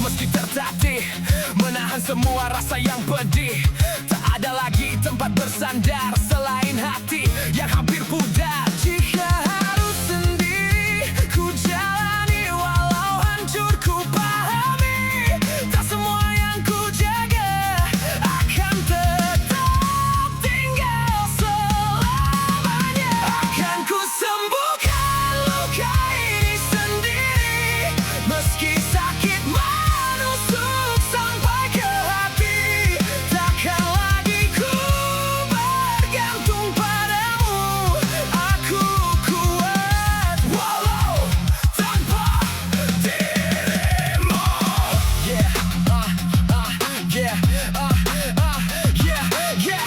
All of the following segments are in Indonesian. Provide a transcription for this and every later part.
meski tertatih, menahan semua rasa yang pedih. Tak ada lagi tempat bersandar selain hati yang hampir pudar. Jika harus sendiri ku jalani, walau hancur ku pahami, tak semua yang ku jaga akan tetap tinggal selamanya. Akan ku sembuhkan luka ini sendiri, meski sakit menusuk sampai ke hati. Takkan lagi ku bergantung padamu, aku kuat walau tanpa dirimu. Yeah, yeah, yeah, yeah.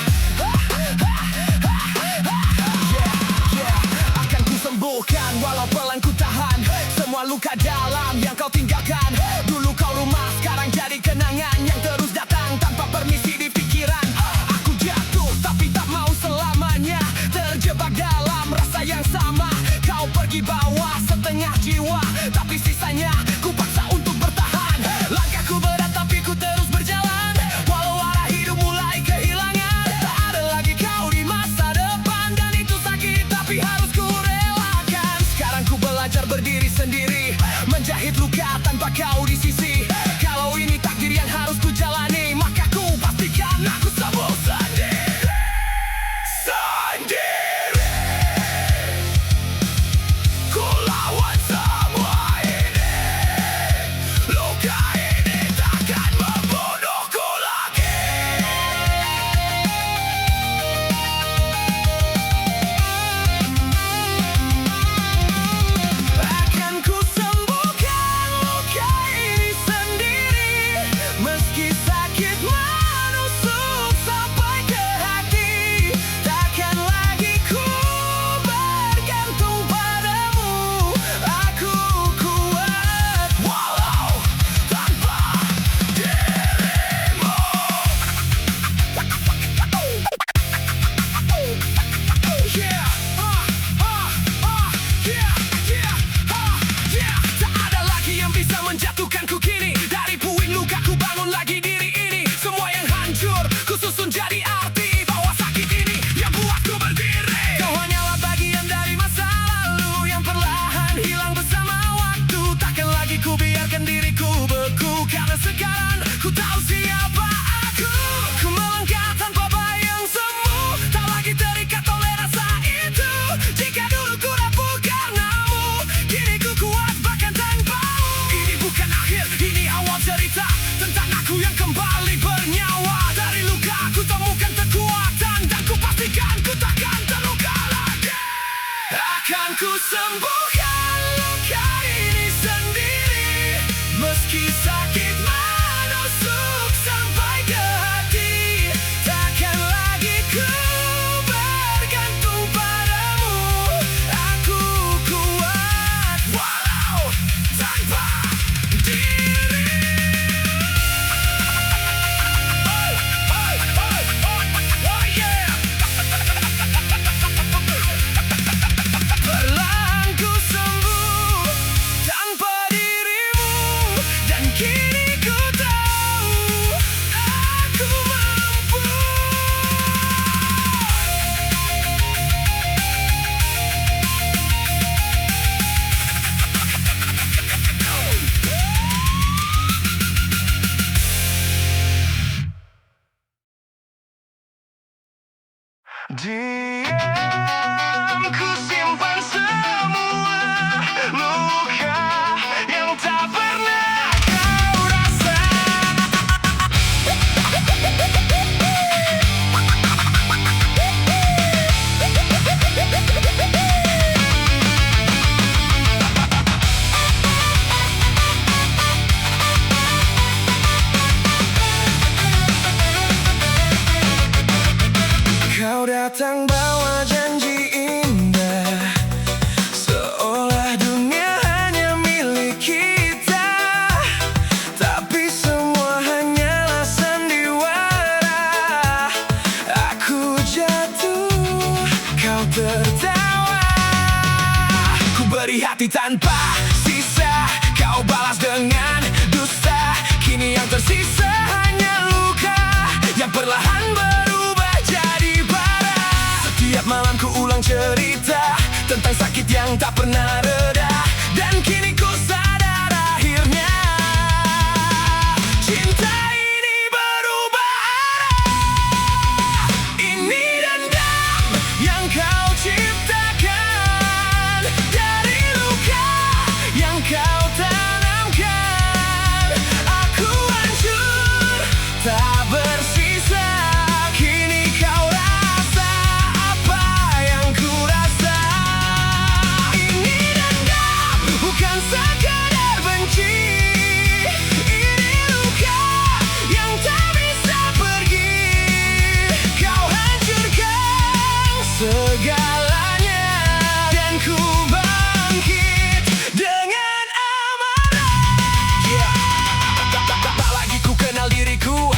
Akan ku sembuhkan walau pelan ku tahan semua luka dalam yang kau tinggalkan. Dulu kau rumah, sekarang jadi kenangan yang terus datang tanpa permisi di pikiran. Aku jatuh tapi tak mau selamanya terjebak dalam rasa yang sama. Kau pergi bawa setengah jiwa, tapi sisanya ku paksa untuk bertahan. Langkahku berat tapi ku terus berjalan, walau arah hidup mulai kehilangan. Tak ada lagi kau di masa depan, dan itu sakit tapi harus ku relakan. Sekarang ku belajar berdiri sendiri, menjahit luka tanpa kau di sisi. Kalau ini takdir yang harus ku jalani, maka ku pastikan aku sembuh sendiri. Sendiri ku lawan semua ini. Luka ini takkan membunuhku lagi. Akan ku sembuhkan luka ini sendiri, meski sakit menusuk sampai ke hati. Takkan lagi ku bergantung padamu, aku kuat walau tanpa dirimu. Yeah, yeah. Tak ada lagi yang bisa menjatuhkanku kini. Dari puing luka ku bangun lagi diri ini. Semua yang hancur ku susun jadi arti bahwa sakit ini yang buatku berdiri. Kau hanyalah bagian dari masa lalu yang perlahan hilang bersama waktu. Takkan lagi ku biarkan diriku beku, karena sekarang ku tahu siapa aku. Ku melangkah tanpa bayang semu, tak lagi terikat oleh rasa itu. Jika dulu ku rapuh karenamu, kini ku kuat bahkan tanpamu. Ini bukan akhir, ini awal cerita tentang aku yang kembali bernyawa. Dari luka ku temukan kekuatan, dan ku pastikan ku takkan terluka lagi. Akan ku sembuhkan luka ini sendiri, meski sakit menusuk sampai ke hati. Takkan lagi ku bergantung padamu, aku kuat walau tanpa diri. Oh yeah. Perlahan ku sembuh tanpa dirimu, dan kini ku tahu aku mampu. Diam ku simpan semua luka yang tak pernah kau rasa. Kau datang bawa janji indah, seolah dunia hanya milik kita. Tapi semua hanyalah sandiwara. Aku jatuh, kau tertawa. Ku beri hati tanpa sisa, kau balas dengan dusta. yang tak pernah reda. Dan kini ku sadar akhirnya cinta ini berubah arah. Ini dendam yang kau ciptakan dari luka yang kau tanamkan. Aku hancur, tak bersisa. Kini kau rasa apa yang ku rasa. Ini dendam, bukan sekadar benci. Ini luka yang tak bisa pergi. Kau hancurkan segalanya, dan ku bangkit dengan amarah. Tak lagi ku kenal diriku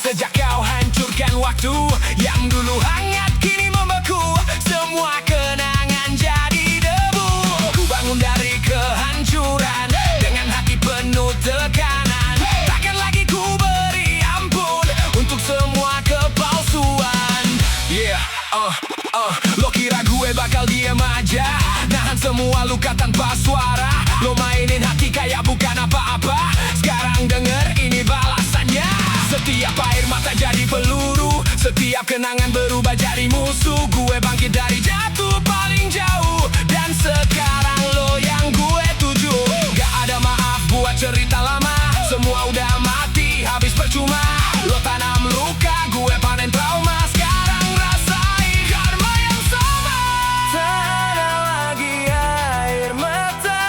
sejak kau hancurkan waktu yang dulu hangat kini membeku. Semua kenangan jadi debu. Ku bangun dari kehancuran dengan hati penuh tekanan. Takkan lagi ku beri ampun untuk semua kepalsuan. Lo kira gue bakal diem aja, nahan semua luka tanpa suara. Lo mainin hati kayak bukan apa-apa. Sekarang denger ini balasannya. Setiap air mata jadi peluru, setiap kenangan berubah jadi musuh. Gue bangkit dari jatuh paling jauh, dan sekarang lo yang gue tuju. Gak ada maaf buat cerita lama, semua udah mati, habis percuma. Lo tanam luka, gue panen trauma. Sekarang rasain karma yang sama. Tak ada lagi air mata,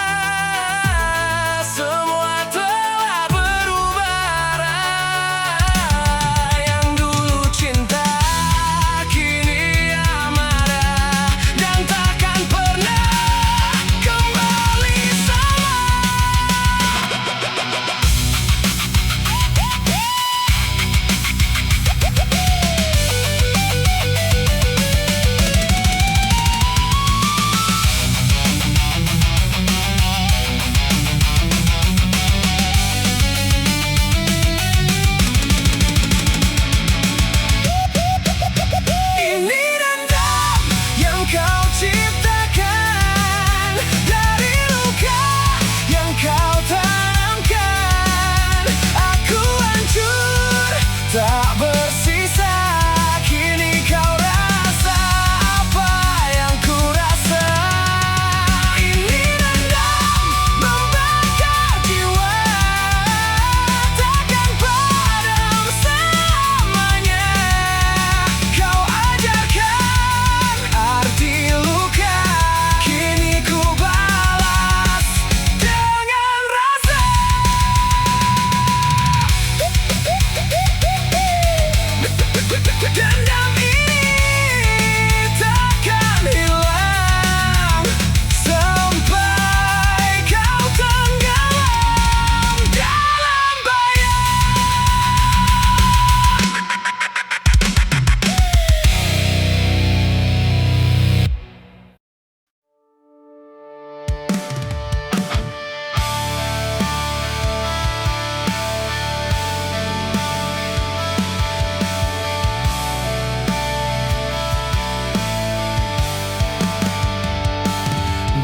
semua telah berubah arah. Yang dulu cinta kini amarah, dan takkan pernah kembali sama. Ini dendam yang kau ciptakan dari luka yang kau tanamkan. Aku hancur, tak bersisa. Kini kau rasa apa yang ku rasa. Ini dendam membakar jiwa, takkan padam selamanya. Kau ajarkan arti luka, kini ku balas dengan rasa. Dendam ini takkan hilang sampai kau tenggelam dalam bayang.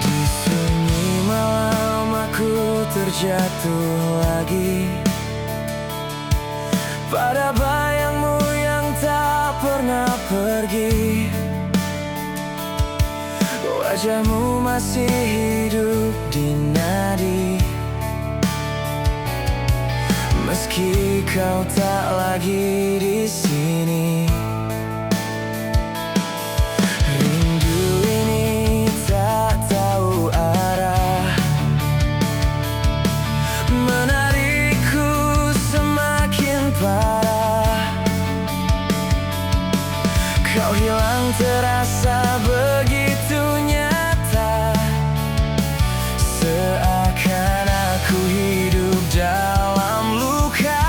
Di sunyi malam aku terjatuh lagi pada bayangmu yang tak pernah pergi. Wajahmu masih hidup di nadi, meski kau tak lagi di sini. Rindu ini tak tahu arah, menarikku semakin parah. Kau hilang terasa begitu nyata, seakan aku hidup dalam luka.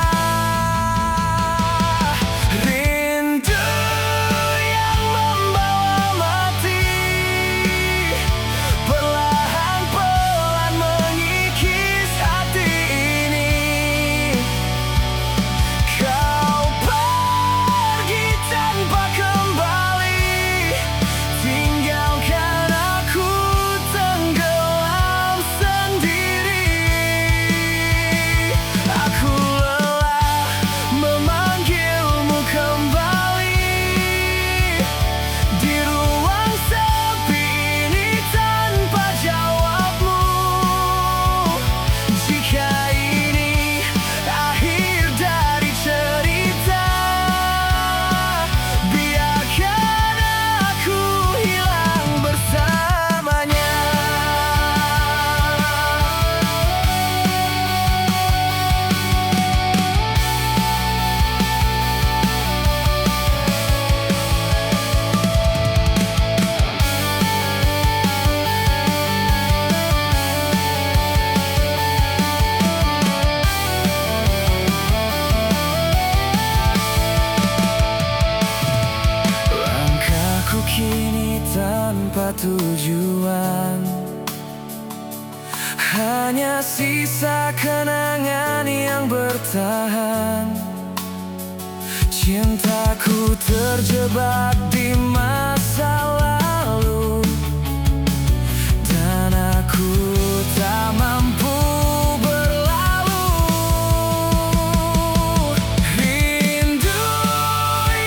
Rindu sisa kenangan yang bertahan. Cintaku terjebak di masa lalu, dan aku tak mampu berlalu. Rindu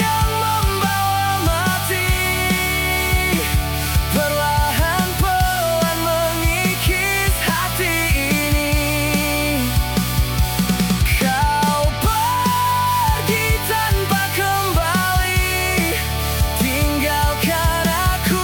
yang membawa mati, perlahan-pelan mengikis hati ini. Kau pergi tanpa kembali, tinggalkan aku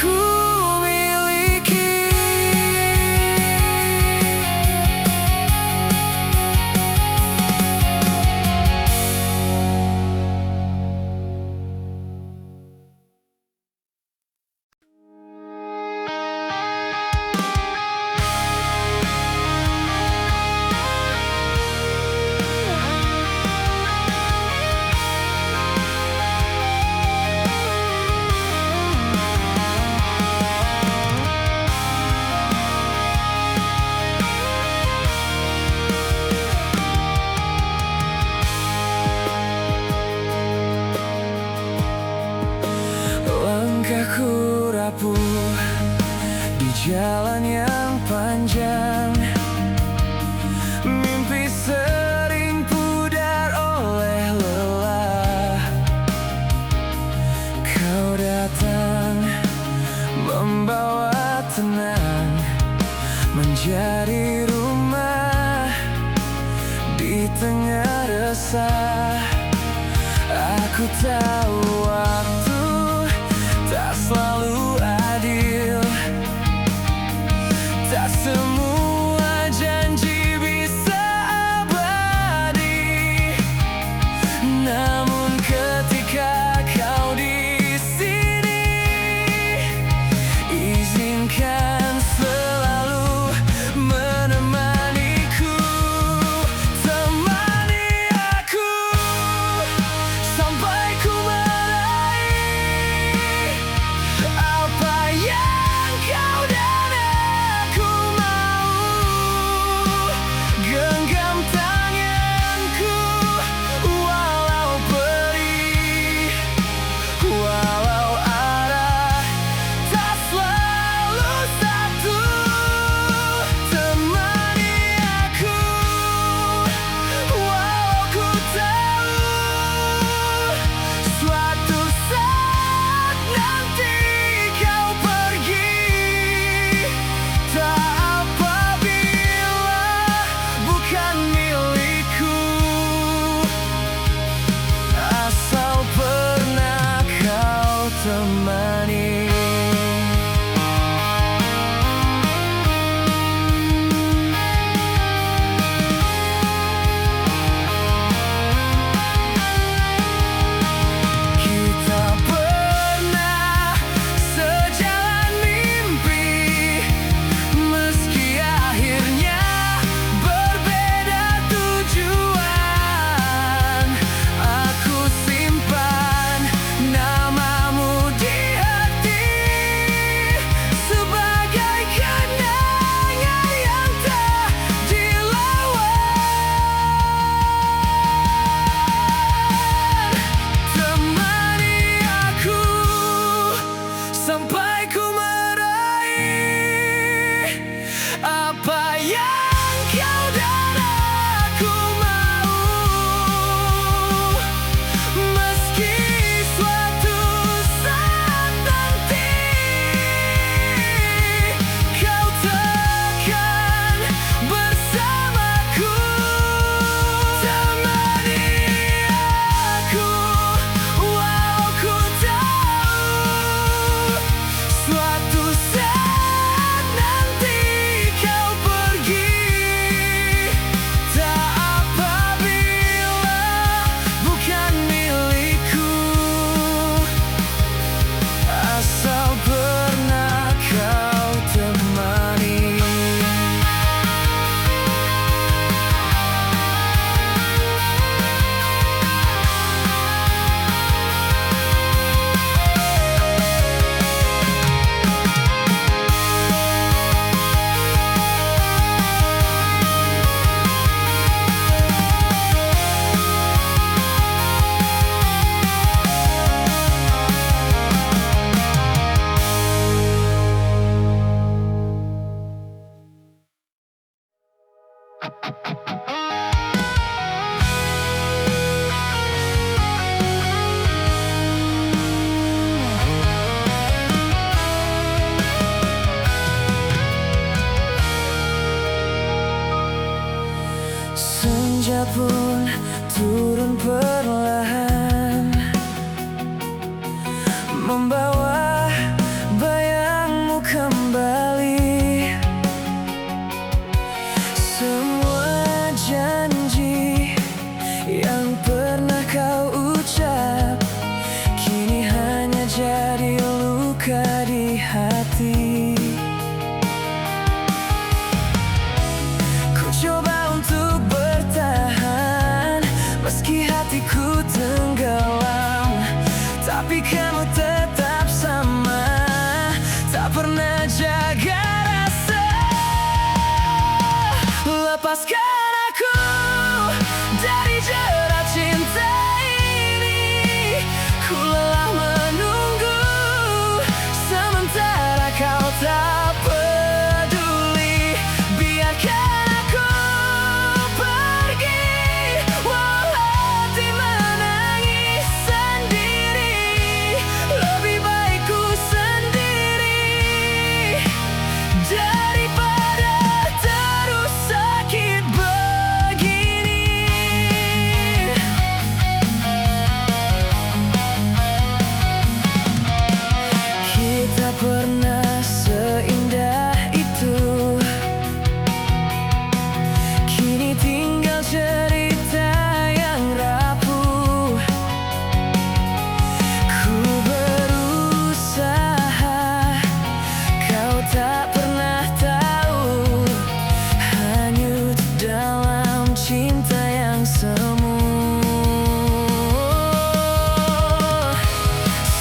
ku miliki. Langkahku rapuh di jalan yang panjang, mimpi sering pudar oleh lelah. Kau datang membawa tenang, menjadi rumah di tengah resah. Aku tahu waktu tak selalu adil, tak semua janji bisa abadi. Namun ketika kau di sini, izinkan selalu menemaniku. Temani aku sampai ku meraih apa yang kau dan aku mau. Genggam tanganku walau perih, walau arah tak selalu satu. Temani aku walau ku tahu suatu saat nanti kau pergi. Tak apabila bukan milikku, asal pernah kau temani. Kita pernah sejalan mimpi, meski akhirnya berbeda tujuan. Aku simpan namamu di hati sebagai kenangan yang tak dilawan. Temani aku sampai ku meraih apa yang kau dan aku mau. Meski suatu saat nanti kau takkan bersamaku. Temani aku walau ku tahu suatu saat nanti kau pergi. Tak apabila bukan milikku, asal pernah kau temani. Senja pun turun perlahan, membawa bayang pernah jaga rasa. Lepaskan aku dari jerat cinta ini. Ku lelah menunggu, sementara kau tak peduli. Biarkan aku pergi, walau hati menangis sendiri. Lebih baik ku sendiri daripada terus sakit begini. Kita pernah seindah itu, kini tinggal cerita yang rapuh. Ku berusaha, kau tak pernah tahu, hanyut dalam cinta yang semu.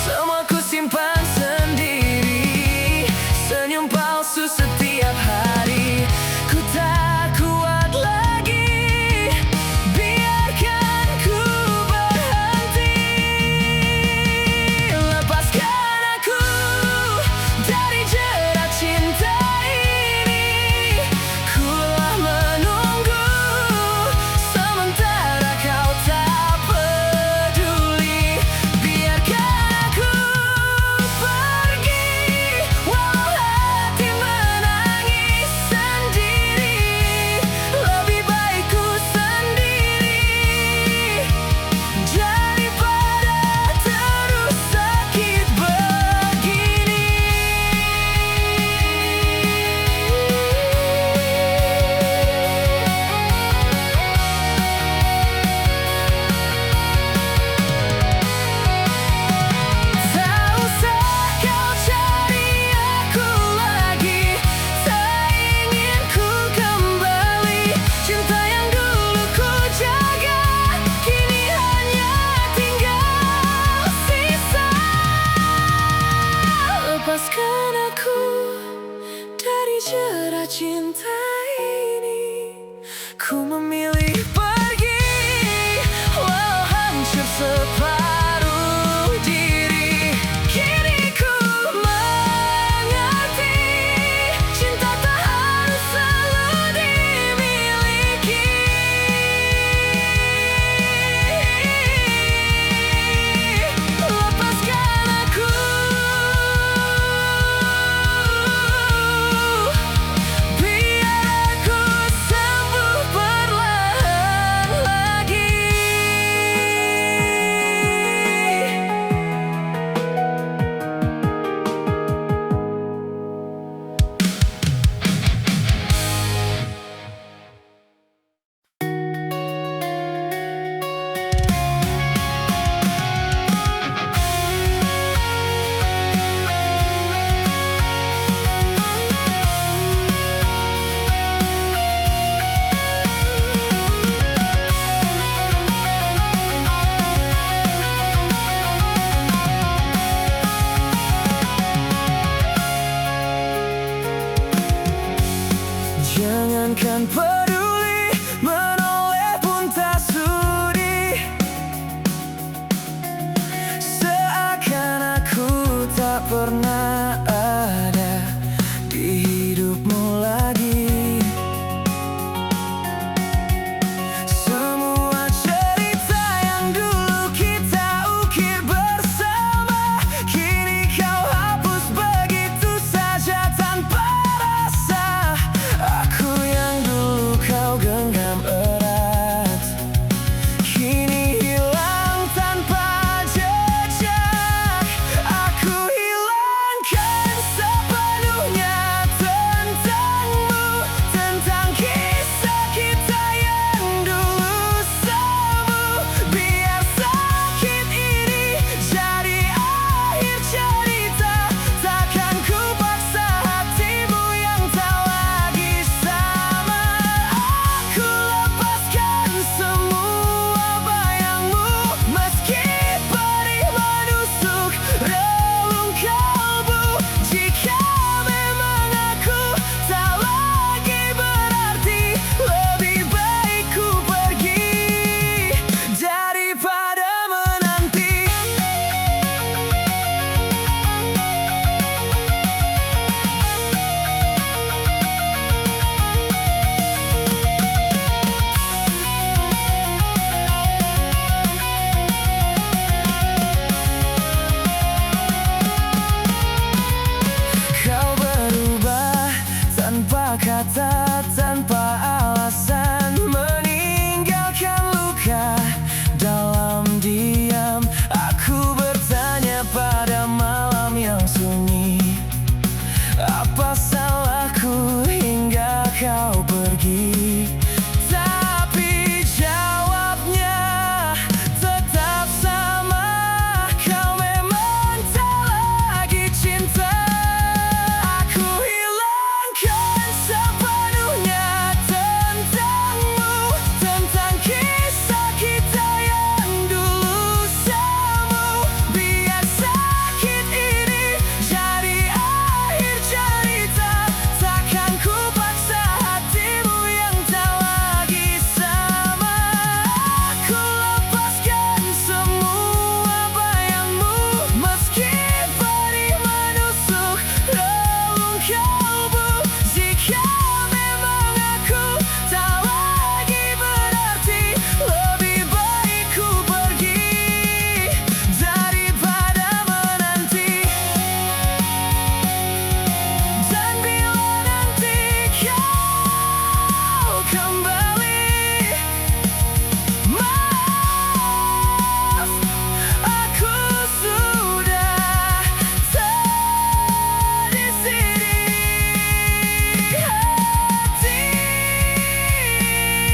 Semua ku simpan sendiri, senyum palsu setiap hari. Ku tak kuat lagi, biarkan ku berhenti. Lepaskan aku dari jerat cinta ini. Ku lelah menunggu, sementara kau tak peduli. Biarkan aku pergi, walau hati menangis sendiri. Lebih baik ku sendiri daripada terus sakit begini. Tak usah kau cari aku lagi, tak ingin ku kembali. Cinta yang dulu ku jaga, kini hanya tinggal sisa. Lepaskan aku dari jerat cinta ini. Ku memilih pergi, walau hancur separuh diri. Kini ku mengerti, cinta tak harus selalu dimiliki. Lepaskan aku, biar aku sembuh perlahan. apa salahku hingga kau pergi? Tapi jawabnya tetap sama, kau memang tak lagi cinta. Aku hilangkan sepenuhnya tentangmu, tentang kisah kita yang dulu semu. Biar sakit ini jadi akhir cerita, takkan ku paksa hatimu yang tak lagi sama. Aku lepaskan semua bayangmu, meski pedih menusuk relung kalbu. Jika memang aku tak lagi berarti, lebih baik ku pergi daripada menanti. Dan bila nanti kau kembali, maaf, aku sudah tak di sini. Hati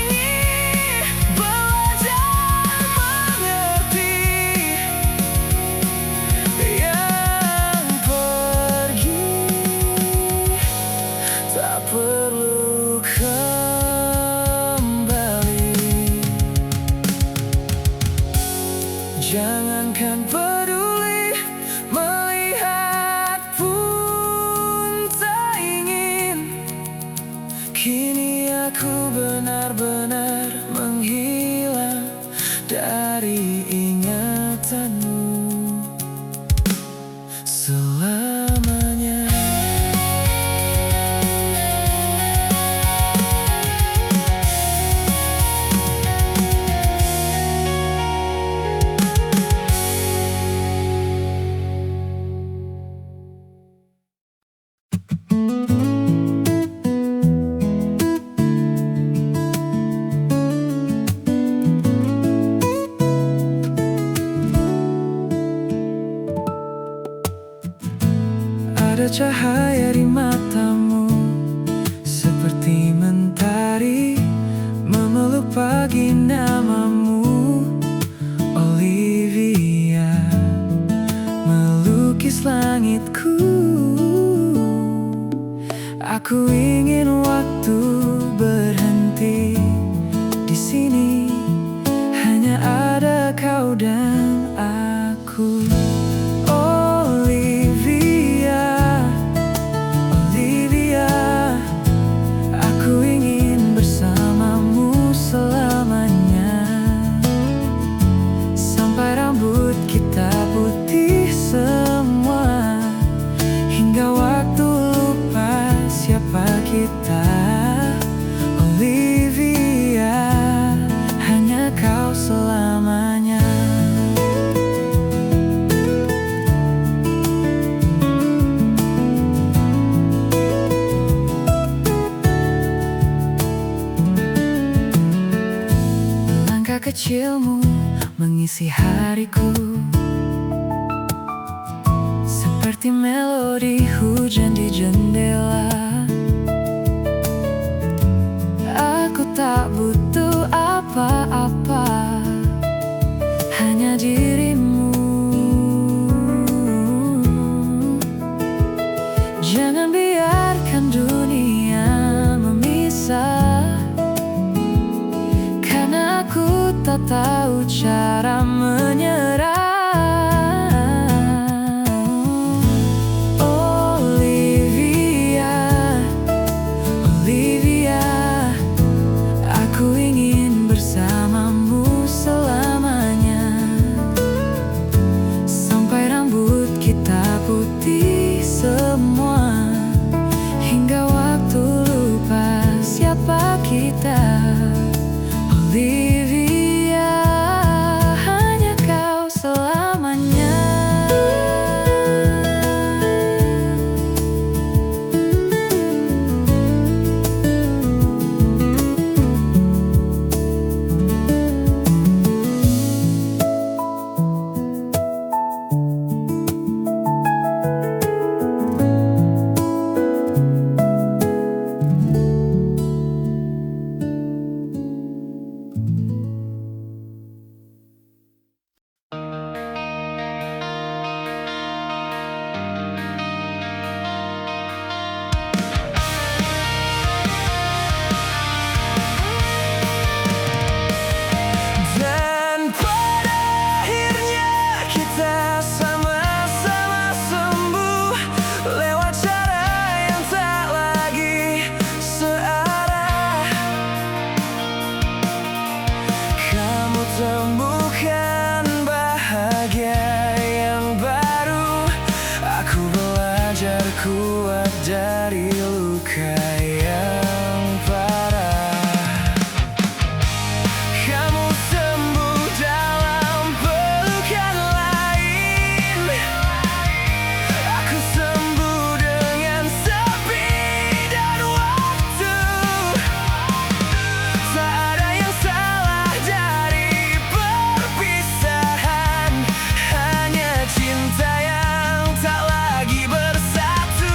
ingin belajar mengerti, yang pergi tak perlu kembali. Jangankan peduli, melihat pun tak ingin. Kini aku benar-benar menghilang dari ingatanmu selamanya. Ada cahaya di matamu, seperti mentari memeluk pagi. Namamu Olivia, melukis langitku. Aku ingin waktu berhenti di sini, hanya ada kau dan aku. Aku ingin bersamamu selamanya, sampai rambut kita putih semua, hingga waktu lupa siapa kita. Olivia, hanya kau selamanya. Langkah kecilmu mengisi hariku, seperti melodi hujan di jendela. Aku tak butuh apa-apa, hanya dirimu. Jangan biarkan dunia memisah, karena aku tak tahu cara menyerah. Aku ingin bersamamu selamanya, sampai rambut kita putih semua, hingga waktu lupa siapa kita. Olivia, hanya kau selamat dari luka yang parah. Kamu sembuh dalam pelukan lain. Aku sembuh dengan sepi dan waktu. Tak ada yang salah dari perpisahan, hanya cinta yang tak lagi bersatu.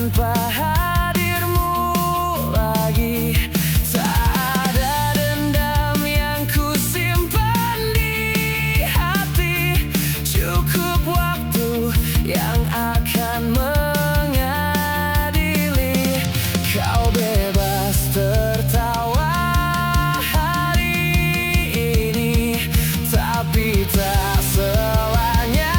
tanpa hadirmu lagi. Tak ada dendam yang ku simpan di hati. Cukup waktu yang akan mengadili. Kau bebas tertawa hari ini, tapi tak selamanya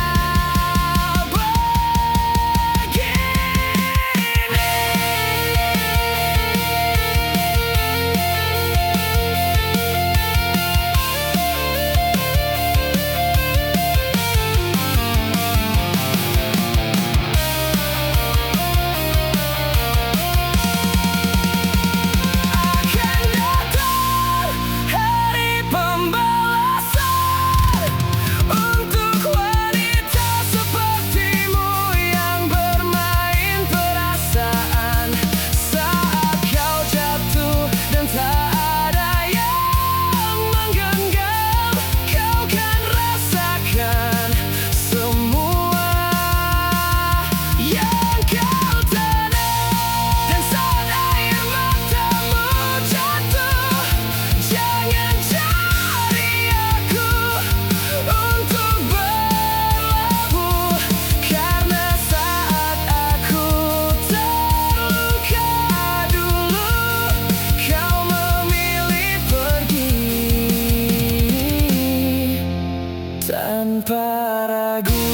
tanpa ragu.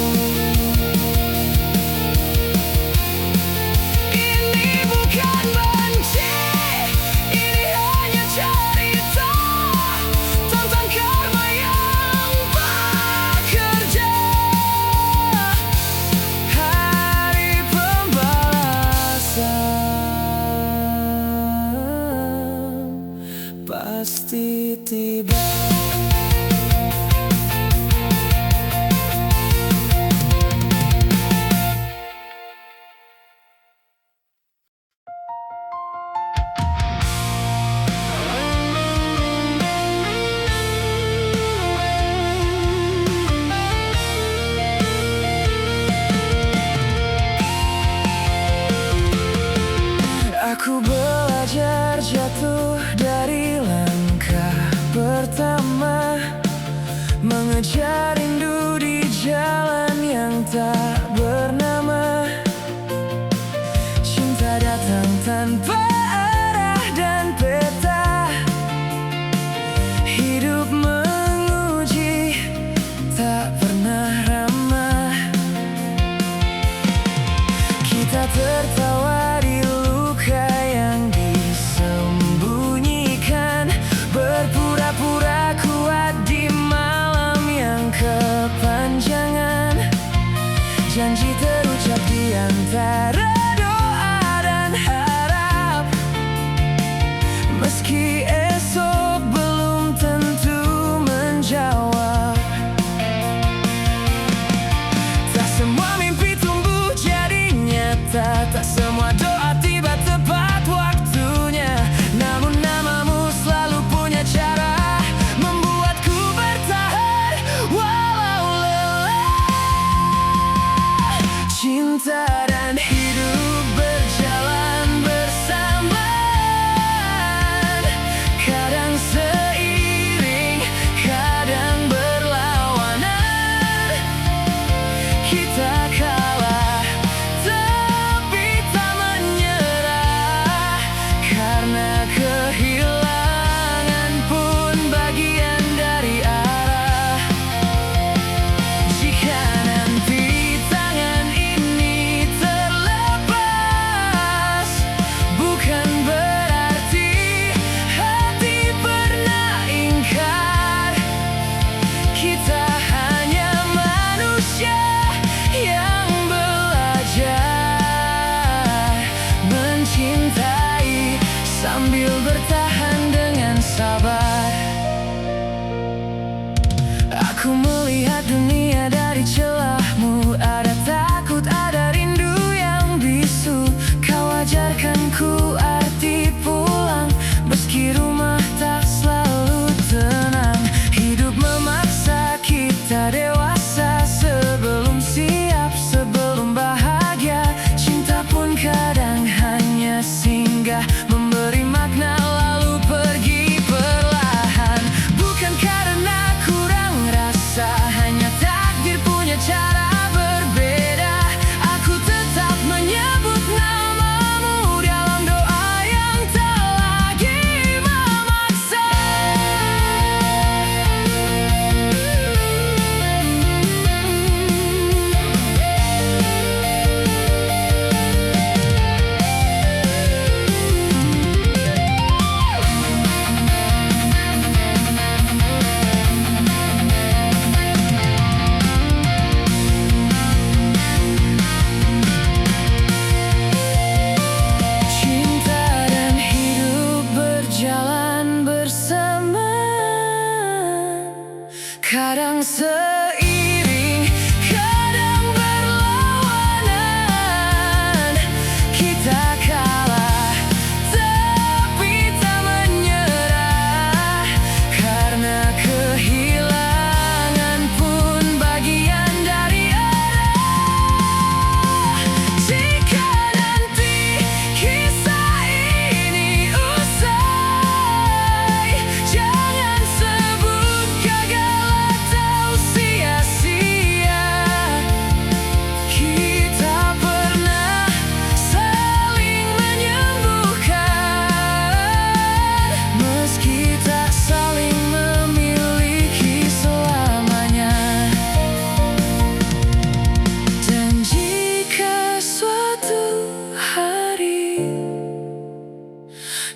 Ini bukan benci, ini hanya cerita tentang karma yang bekerja. Hari pembalasan pasti tiba. Aku belajar jatuh dari langkah pertama, mengejar rindu di jalan yang tak bernama. Cinta datang tanpa arah dan peta. Hidup menguji, tak pernah ramah. Kita tertawa di luka yang disembunyikan, berpura-pura kuat di malam yang kepanjangan. Janji terucap di antara doa dan harap, meski esok belum tentu menjawab. Tak semua mimpi tumbuh jadi nyata, tak semua doa tiba tepat waktunya. Namun namamu selalu punya cara membuatku bertahan walau lelah. Cinta dan hidup berjalan bersamaan, kadang seiring, kadang berlawanan. Kita kalah tapi tak menyerah, karena kehilangan pun bagian dari arah. Jika nanti tangan ini terlepas, bukan berarti hati pernah ingkar. Kita hanya manusia yang belajar mencintai sambil bertahan dengan sabar. Aku melihat dunia dari celahmu, ada takut, ada rindu yang bisu. Kau ajarkan ku arti pulang, meski rumah tak selalu tenang. Hidup memaksa kita dewasa, sebelum siap, sebelum bahagia. Cinta pun kadang Kadang seiring, kadang berlawanan. Kita kalah, tapi tak menyerah. Karena kehilangan pun bagian dari arah. Jika nanti kisah ini usai, jangan sebut gagal atau sia-sia. Kita pernah saling menyembuhkan, meski tak saling memiliki selamanya. Dan jika suatu hari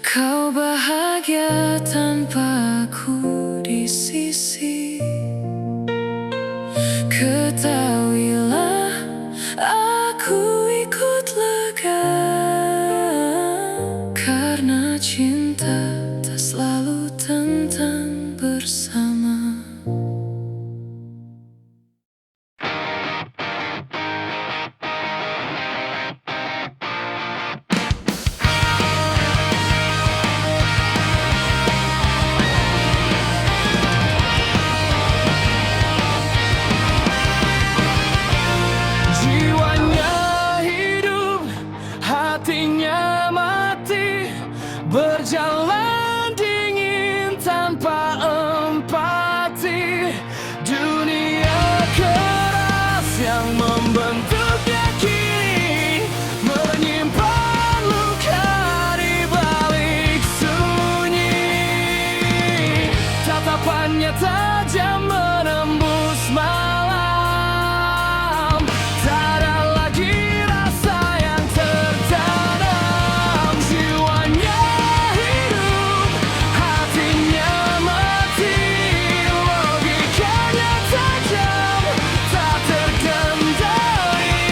kau bahagia tanpa aku di sisi, ketahuilah aku ikut lega. Karena cinta tak selalu tentang bersama. Jiwanya hidup, hatinya mati, berjalan dingin tanpa empati. Dunia keras yang membentuknya kini menyimpan luka di balik sunyi. Tatapannya tajam menembus malam. Tak ada lagi rasa yang tertanam. Jiwanya hidup, hatinya mati, logikanya tajam, tak terkendali.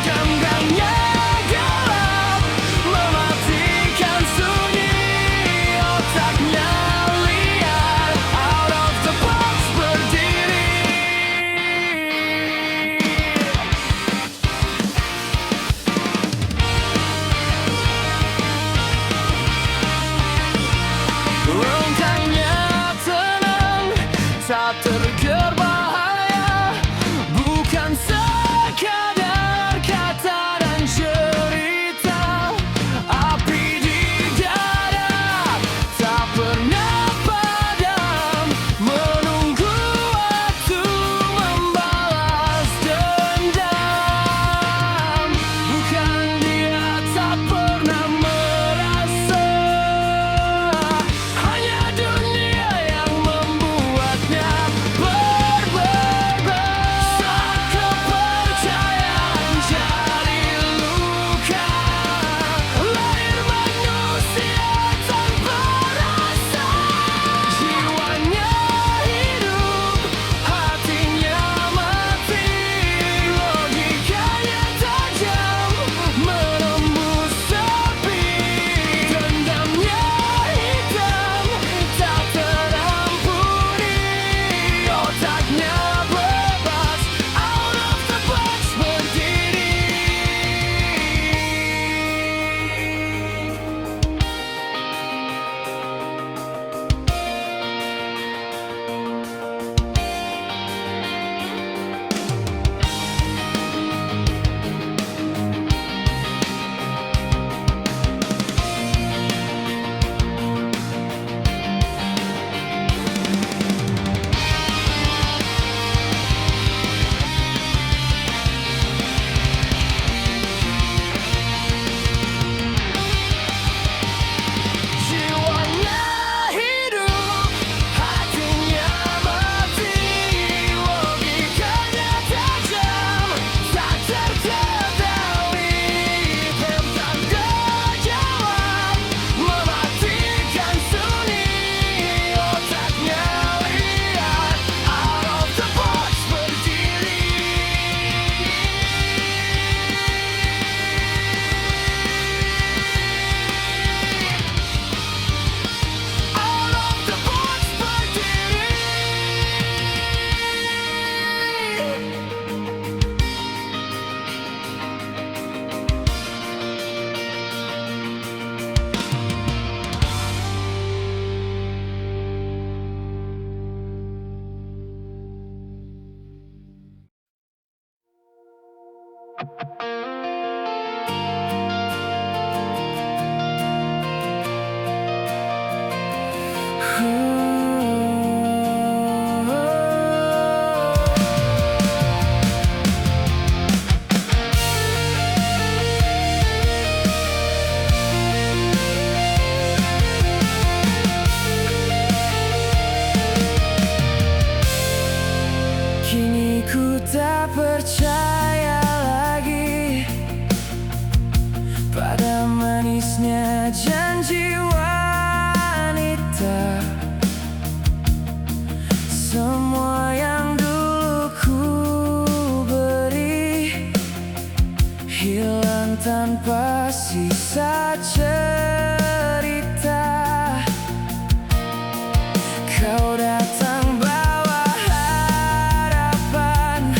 Genggamnya gelap, mematikan sunyi. Otaknya liar, out of the box berdiri. Rentangnya tenang, tak tergerus bahaya. Bukan sekadar kata dan cerita. Api di dada tak pernah padam, menunggu waktu membalas dendam. Bukan dia tak pernah merasa, hanya dunia yang membuatnya berbeda. Kini ku tak percaya lagi pada manisnya janji wanita. Semua yang dulu ku beri hilang tanpa sisa cerita. Kau datang bawa harapan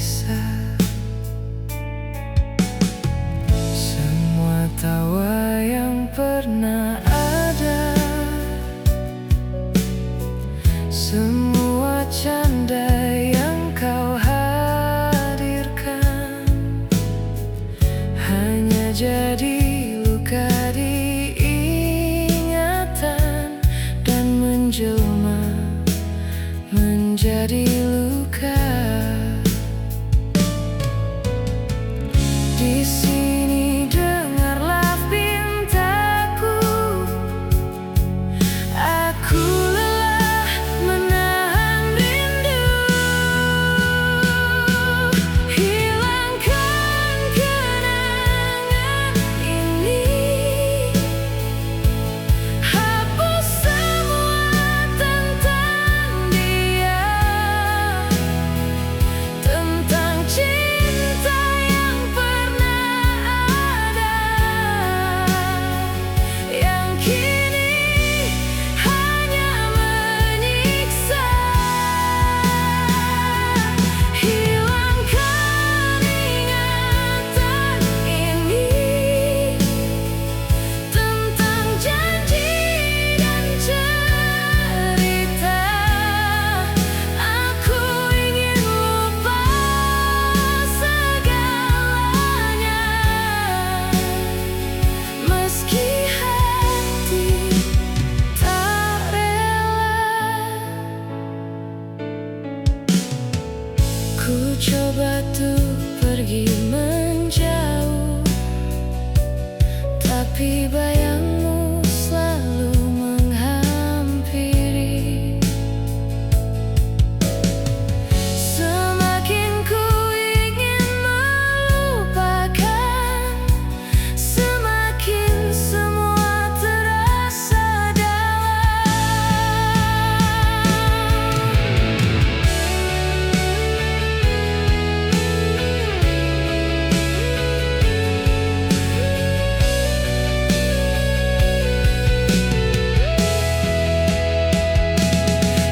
bisa. Semua tawa yang pernah ada, semua canda yang kau hadirkan, hanya jadi luka di ingatan dan menjelma menjadi luka. Di sini dengarlah pintaku, aku lelah menahan rindu. Hilangkan kenangan ini, hapus semua tentang dia, tentang cinta yang pernah ada, yang kini hanya menyiksa. Hilangkan ingatan ini, tentang janji dan cerita. Aku ingin lupa segalanya, meski hati tak rela. Ku coba tuh pergi menjauh, tapi bayangmu selalu menghampiri. Semakin ku ingin melupakan, semakin semua terasa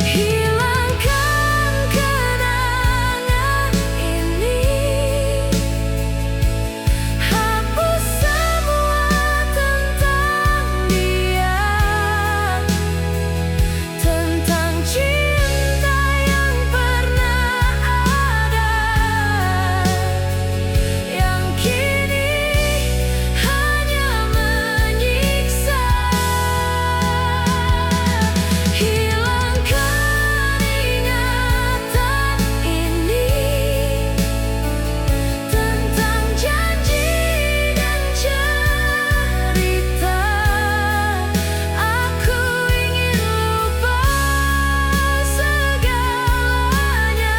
hilangkan kenangan ini, hapus semua tentang dia, tentang cinta yang pernah ada, yang kini hanya menyiksa. Hilangkan ingatan ini, tentang janji dan cerita. Aku ingin lupa segalanya,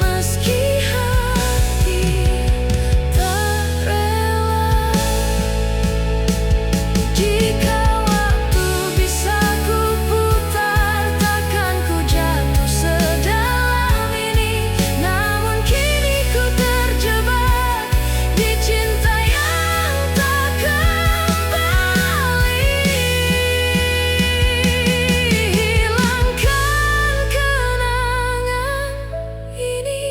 meski hati tak rela. Jika waktu bisa ku putar, takkan ku jatuh sedalam ini. Namun kini ku terjebak di cinta yang tak kembali. Hilangkan kenangan ini,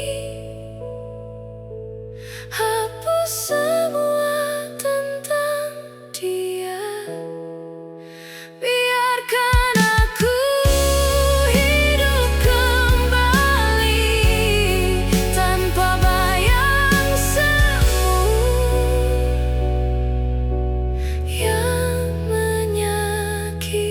hapus semua tentang dia. Biarkan aku hidup kembali tanpa bayang semu yang menyakiti.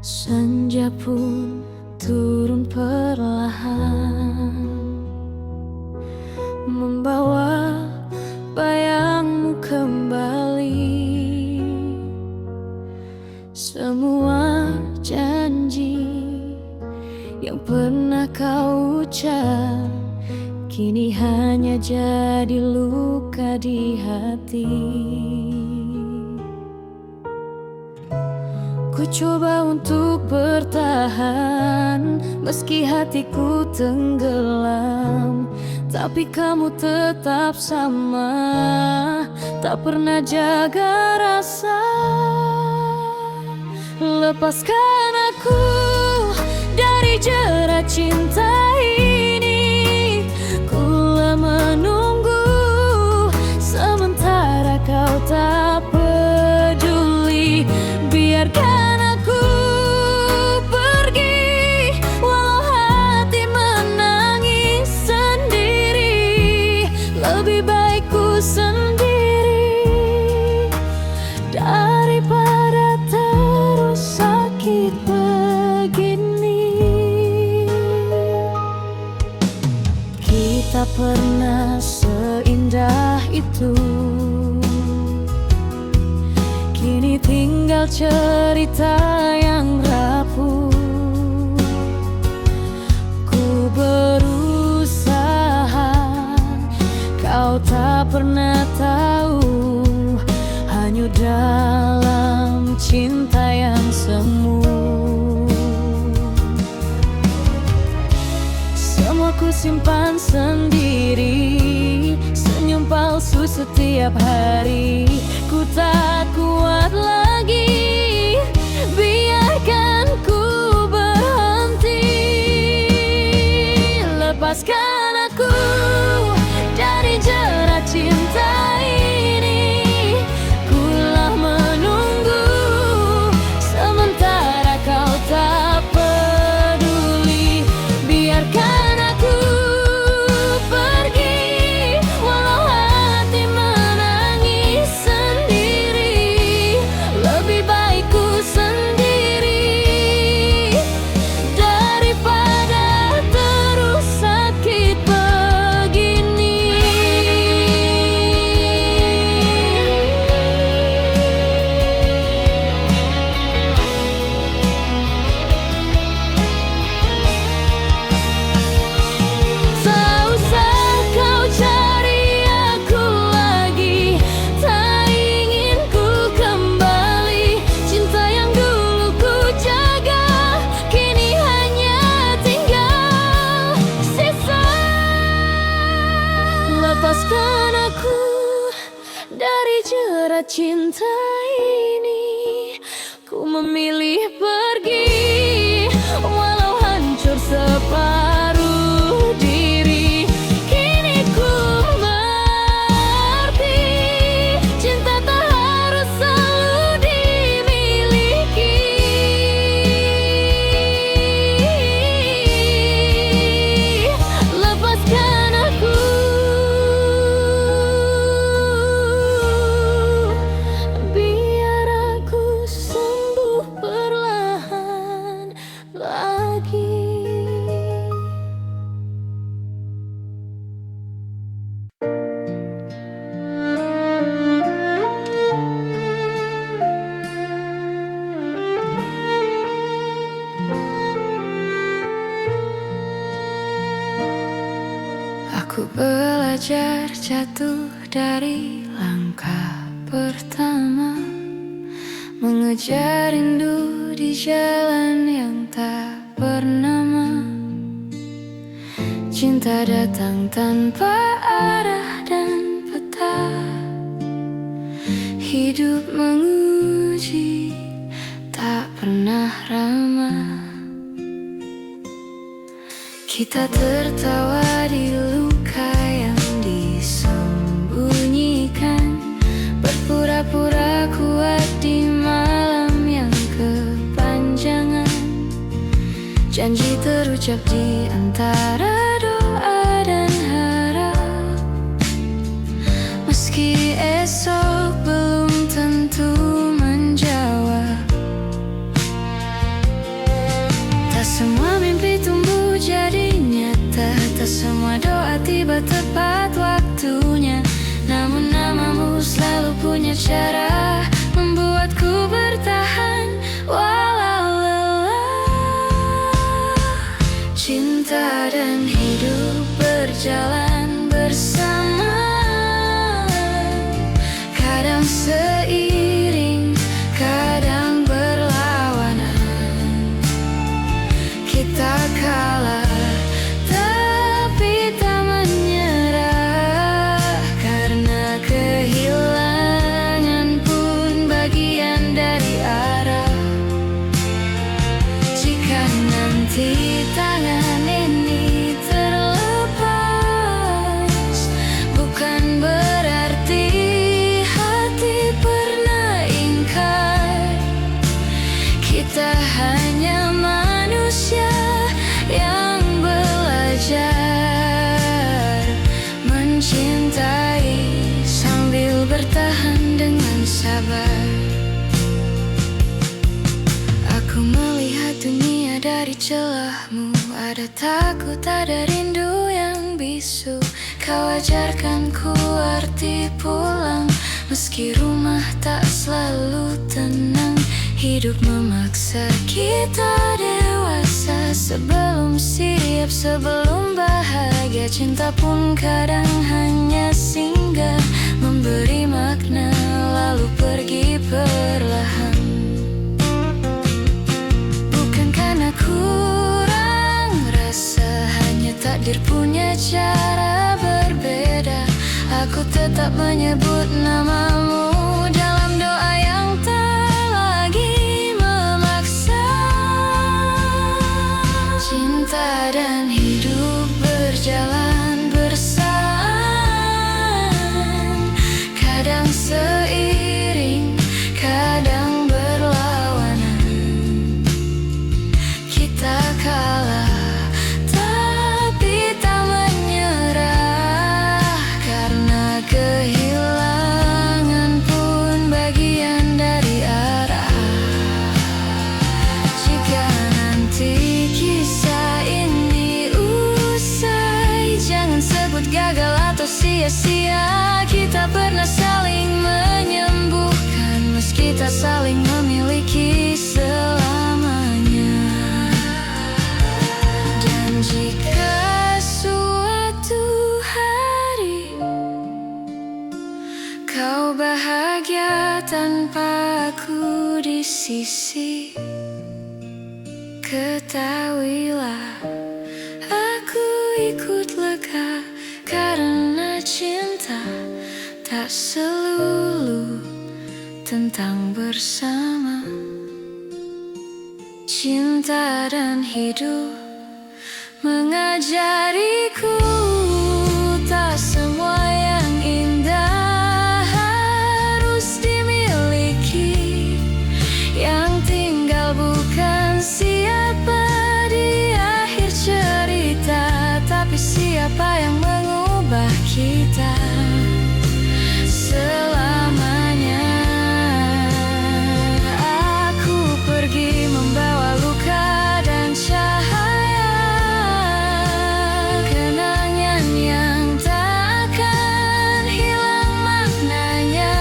Senja pun turun perlahan, membawa bayangmu kembali. Semua janji yang pernah kau ucap kini hanya jadi luka di hati. Ku coba untuk bertahan meski hatiku tenggelam, tapi kamu tetap sama, tak pernah jaga rasa. Lepaskan aku dari jerat cinta ini. Kulah menunggu sementara kau tak peduli. Biarkan aku pergi walau hati menangis sendiri. Lebih baik ku sendiri daripada terus sakit begini. Kita pernah seindah itu, kini tinggal cerita yang rapuh. Ku berusaha, kau tak pernah tahu, hanyut dalam cinta yang semu. Semua ku simpan sendiri, senyum palsu setiap hari. Ku tak kuat lagi, biarkan ku berhenti. Lepaskan aku dari jerat cinta ini. Kulah menunggu sementara kau tak peduli. Biarkan aku pergi walau hati menangis sendiri. Lebih baik ku sendiri daripada terus sakit begini. Tak usah kau cari aku lagi, tak ingin ku kembali. Cinta yang dulu ku jaga, kini hanya tinggal sisa. Lepaskan aku dari jerat cinta ini. Ku memilih pergi walau hancur separuh diri. Kini ku mengerti, cinta tak harus selalu dimiliki. Lepaskan aku, biar aku sembuh perlahan lagi. Aku belajar jatuh dari langkah pertama, mengejar rindu di jalan yang tak bernama. Cinta datang tanpa arah dan peta, hidup menguji tak pernah ramah. Kita tertawa di luka yang disembunyikan, berpura-pura kuat di malam yang kepanjangan. Janji terucap di antara doa dan harap, meski esok belum tentu menjawab. Tak semua mimpi tumbuh jadi nyata, tak semua doa tiba tepat waktunya. Namun namamu selalu punya cara membuatku bertahan walau lelah. Cinta dan hidup berjalan sabar. Aku melihat dunia dari celahmu, ada takut, ada rindu yang bisu. Kau ajarkan ku arti pulang, meski rumah tak selalu tenang. Hidup memaksa kita dewasa, sebelum siap, sebelum bahagia. Cinta pun kadang hanya singgah, memberi makna lalu pergi perlahan. Bukan karena kurang rasa, hanya takdir punya cara berbeda. Aku tetap menyebut namamu dalam doa yang tak lagi memaksa. Cinta dan hidup berjalan bersamaan, kadang seiring, kadang berlawanan. Kita kalah tapi tak menyerah, karena kehilangan pun bagian dari arah. Jika nanti kisah ini usai, jangan sebut gagal atau sia-sia. Kita pernah saling menyembuhkan, meski tak saling memiliki selamanya. Dan jika suatu hari kau bahagia tanpa aku di sisi, ketahuilah aku ikut lega, karena cinta tak selulu tentang bersama. Cinta dan hidup mengajariku, tak semua yang indah harus dimiliki. Yang tinggal bukan siapa di akhir cerita, tapi siapa yang mengubah kita selamanya. Aku pergi membawa luka dan cahaya, kenangan yang tak akan hilang maknanya.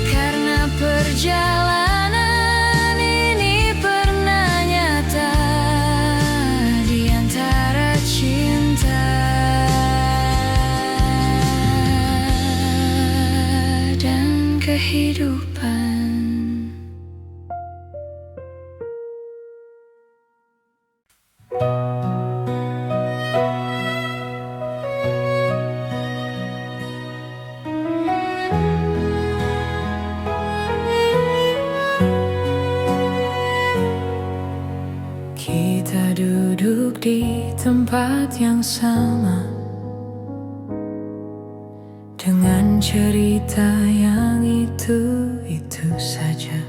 Karena perjalanan ini pernah nyata di antara cinta dan kehidupan. Kita duduk di tempat yang sama, dengan cerita yang itu saja.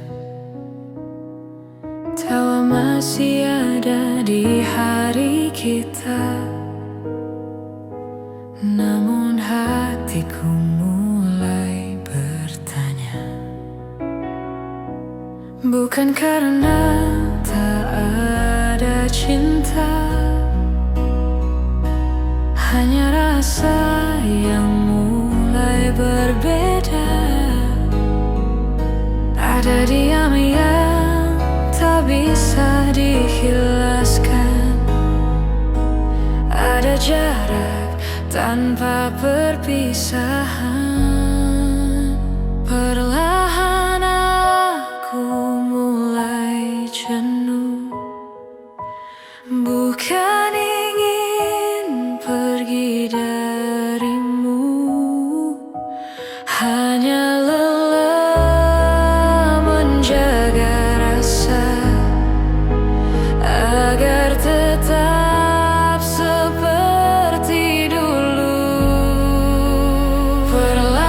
Tawa masih ada di hari kita, namun hatiku mulai bertanya. Bukan karena tak ada cinta, hanya rasa yang mulai berbeda. Ada diam yang tak bisa dijelaskan, ada jarak tanpa perpisahan. Perlahan aku mulai jenuh, bukan ingin pergi darimu, hanya lelah menjaga rasa agar tetap seperti dulu. Perlahan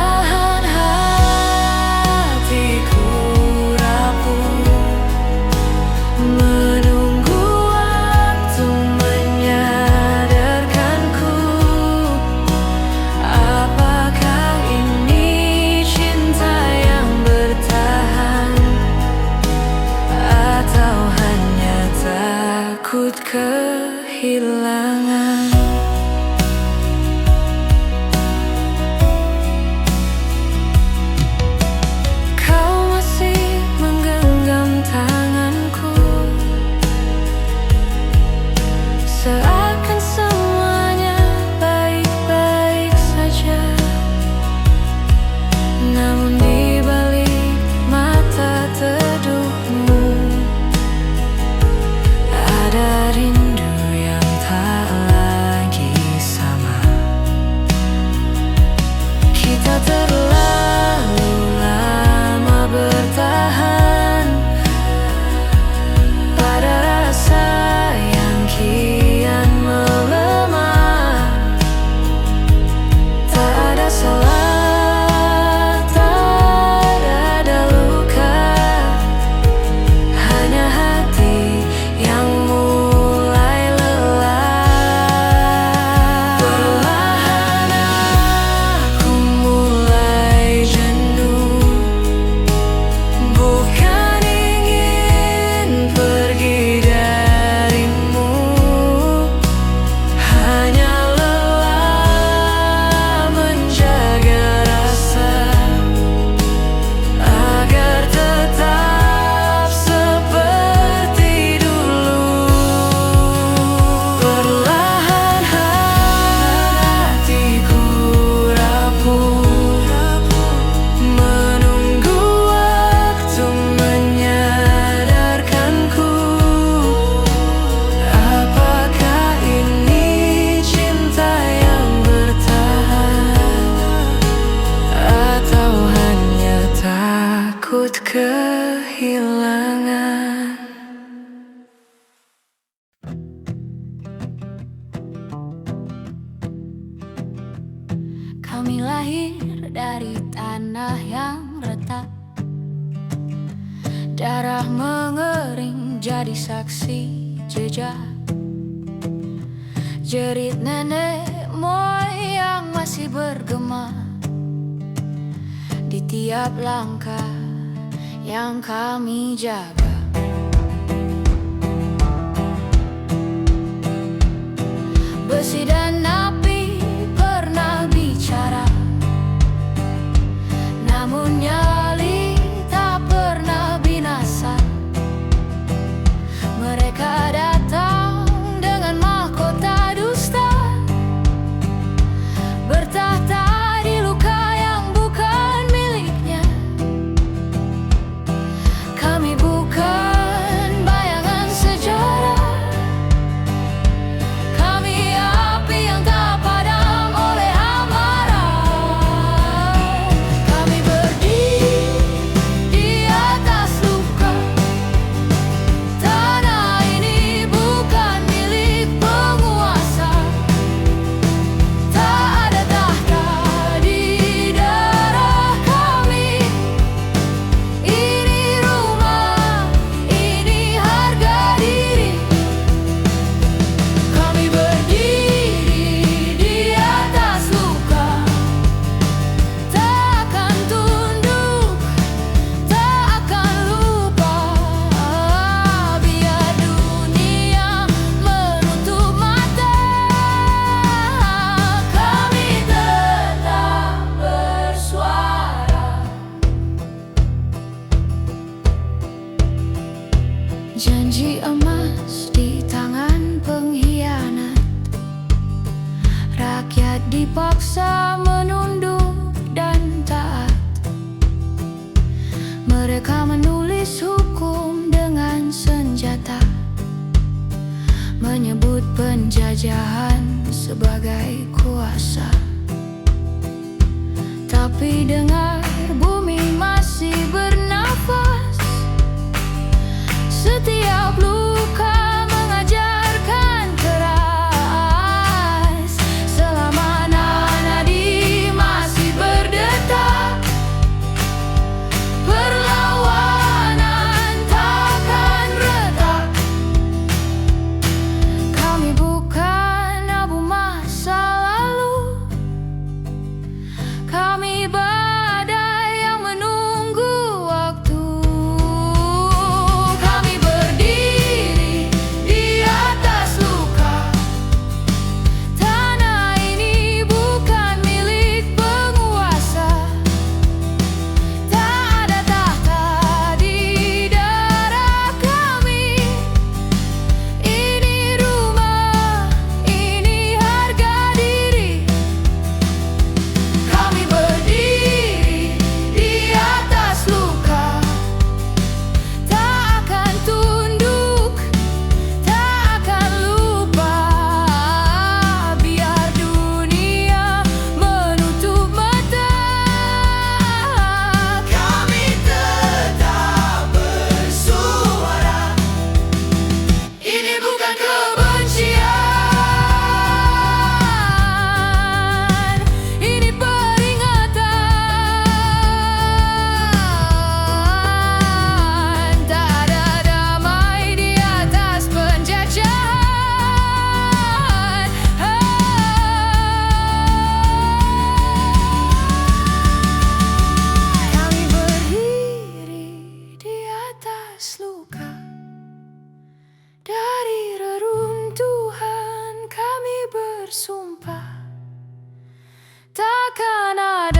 Kami lahir dari tanah yang retak, darah mengering jadi saksi jejak. Jerit nenek moyang masih bergema di tiap langkah yang kami jaga. Besi dan api pernah bicara, namun nyali tak pernah binasa. Mereka datang dengan mahkota dusta, bertahta di luka yang bukan miliknya. Kami bukan bayangan sejarah, kami api yang tak padam oleh amarah. Kami berdiri di atas luka, tanah ini bukan milik penguasa. Tak ada tahta di darah kami. Ini rumah, ini harga diri. Kami berdiri di atas luka, tak akan tunduk, tak akan lupa. Biar dunia menutup mata, kami tetap bersuara. Janji emas di tangan pengkhianat, rakyat dipaksa menunduk dan taat. Mereka menulis hukum dengan senjata, menyebut penjajahan sebagai kuasa. Tapi dengar, bumi masih bernafas. Setiap luka mengajarkan keras. Selama nadi masih berdetak, perlawanan takkan retak. Kami bukan abu masa lalu, kami badai yang menunggu waktu. Kami berdiri di atas luka, tanah ini bukan milik penguasa. Tak ada tahta di darah kami. Ini rumah, ini harga diri. Kami berdiri di atas luka, tak akan tunduk, tak akan lupa. Biar dunia menutup mata, kami tetap bersuara. Ini bukan kebencian, ini peringatan. Tak ada damai di atas penjajahan. Kami berdiri di atas luka, dari reruntuhan kami bersumpah, takkan ada